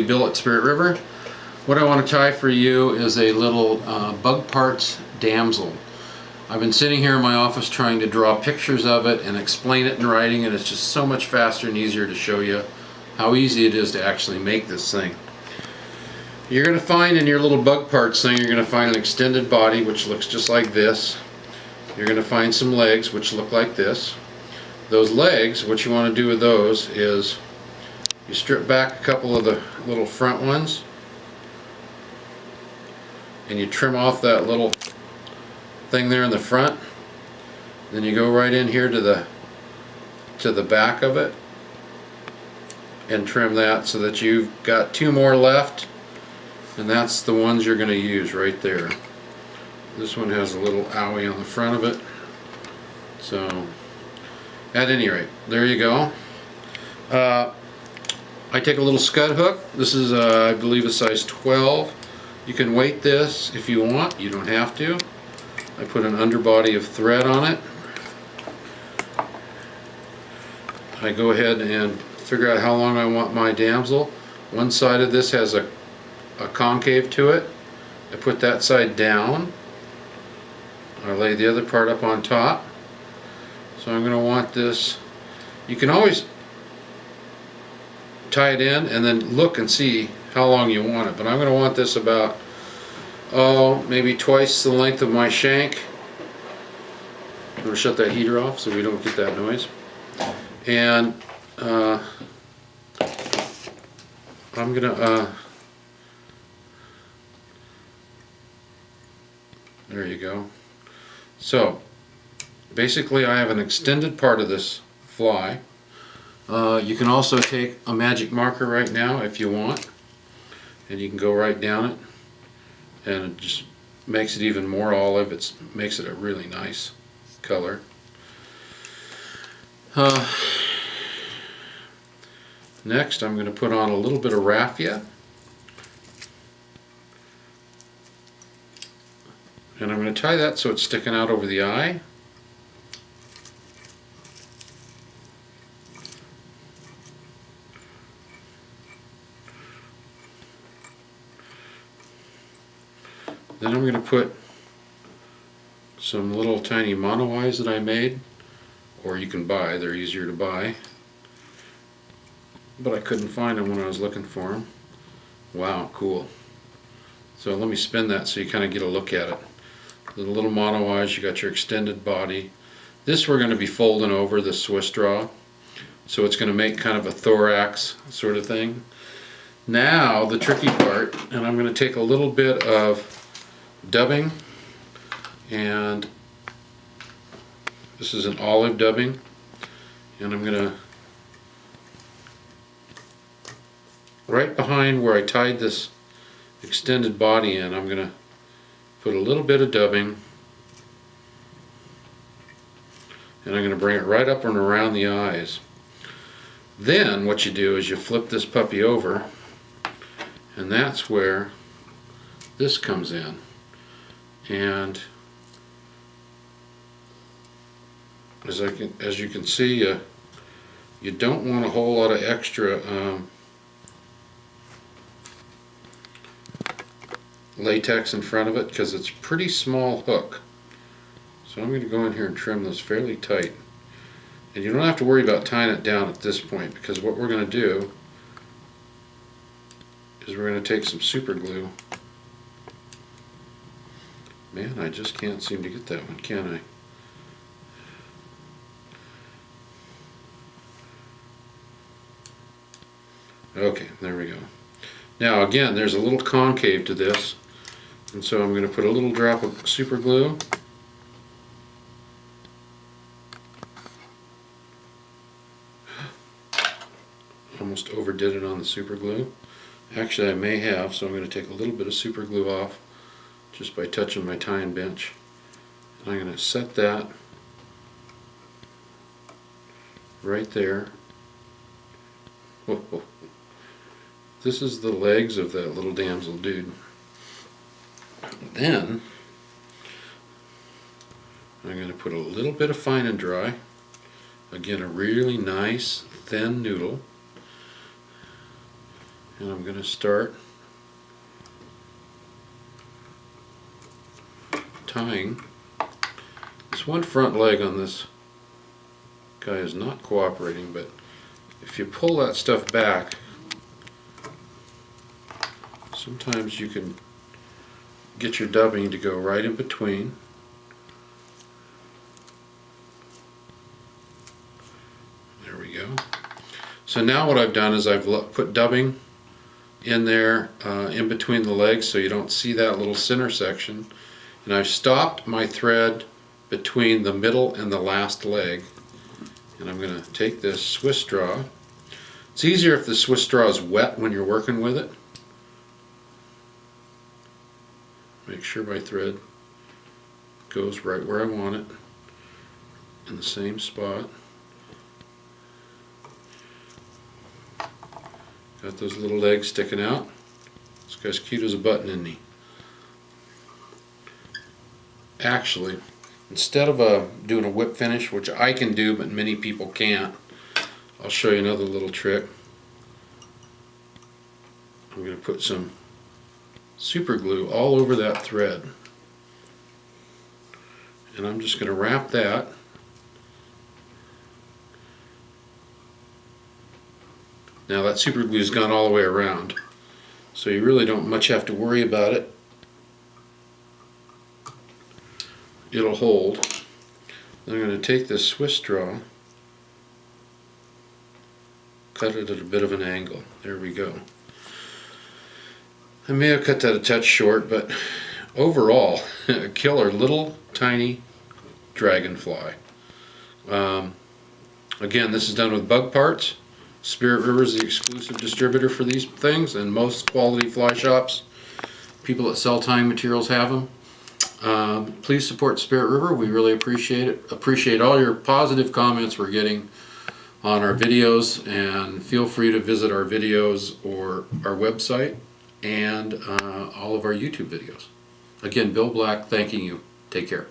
Bill at Spirit River. What I want to tie for you is a little Bug Partz Damsel. I've been sitting here in my office trying to draw pictures of it and explain it in writing, and it's just so much faster and easier to show you how easy it is to actually make this thing. You're going to find in your little Bug Partz thing, you're going to find an extended body which looks just like this. You're going to find some legs which look like this. Those legs, what you want to do with those is you strip back a couple of the little front ones and you trim off that little thing there in the front. Then you go right in here to the back of it and trim that so that you've got two more left, and that's the ones you're going to use right there. This one has a little owie on the front of it. So at any rate, there you go. I take a little scud hook. This is I believe a size 12. You can weight this if you want, you don't have to. I put an underbody of thread on it. I go ahead and figure out how long I want my damsel. One side of this has a concave to it. I put that side down. I lay the other part up on top. So I'm going to want this. You can always tie it in and then look and see how long you want it, but I'm going to want this about maybe twice the length of my shank. I'm going to shut that heater off so we don't get that noise. And I'm going to there you go. So basically I have an extended part of this fly. You can also take a magic marker right now if you want, and you can go right down it, and it just makes it even more olive. It makes it a really nice color. Next I'm going to put on a little bit of raffia, and I'm going to tie that so it's sticking out over the eye. Then I'm going to put some little tiny mono eyes that I made, or you can buy, they're easier to buy, but I couldn't find them when I was looking for them. Wow, cool. So let me spin that so you kind of get a look at it. The little mono eyes, you got your extended body. This we're going to be folding over the Swiss draw, so it's going to make kind of a thorax sort of thing. Now the tricky part, and I'm going to take a little bit of dubbing, and this is an olive dubbing, and I'm going to, right behind where I tied this extended body in, I'm going to put a little bit of dubbing, and I'm going to bring it right up and around the eyes. Then what you do is you flip this puppy over, and that's where this comes in. And as you can see, you don't want a whole lot of extra latex in front of it, because it's a pretty small hook. So I'm going to go in here and trim this fairly tight. And you don't have to worry about tying it down at this point, because what we're going to do is we're going to take some super glue. Man, I just can't seem to get that one, can I? Okay, there we go. Now again, there's a little concave to this, and so I'm going to put a little drop of super glue. Almost overdid it on the super glue. Actually I may have, so I'm going to take a little bit of super glue off just by touching my tying bench. And I'm going to set that right there. Whoa, whoa. This is the legs of that little damsel dude. Then I'm going to put a little bit of fine and dry. Again, a really nice thin noodle. And I'm going to start tying. This one front leg on this guy is not cooperating, but if you pull that stuff back, sometimes you can get your dubbing to go right in between. There we go. So now what I've done is I've put dubbing in there in between the legs so you don't see that little center section, and I've stopped my thread between the middle and the last leg, and I'm going to take this Swiss straw. It's easier if the Swiss straw is wet when you're working with it. Make sure my thread goes right where I want it, in the same spot. Got those little legs sticking out. This guy's cute as a button, isn't he? Actually, instead of doing a whip finish, which I can do but many people can't, I'll show you another little trick. I'm going to put some super glue all over that thread, and I'm just going to wrap that. Now that super glue's gone all the way around, so you really don't much have to worry about it. It'll hold. Then I'm going to take this Swiss straw, cut it at a bit of an angle. There we go. I may have cut that a touch short, but overall, a killer little tiny dragonfly. Again, this is done with Bug Partz. Spirit River is the exclusive distributor for these things, and most quality fly shops, people that sell tying materials, have them. Please support Spirit River. We really appreciate it. Appreciate all your positive comments we're getting on our videos, and feel free to visit our videos or our website and all of our YouTube videos. Again, Bill Black thanking you. Take care.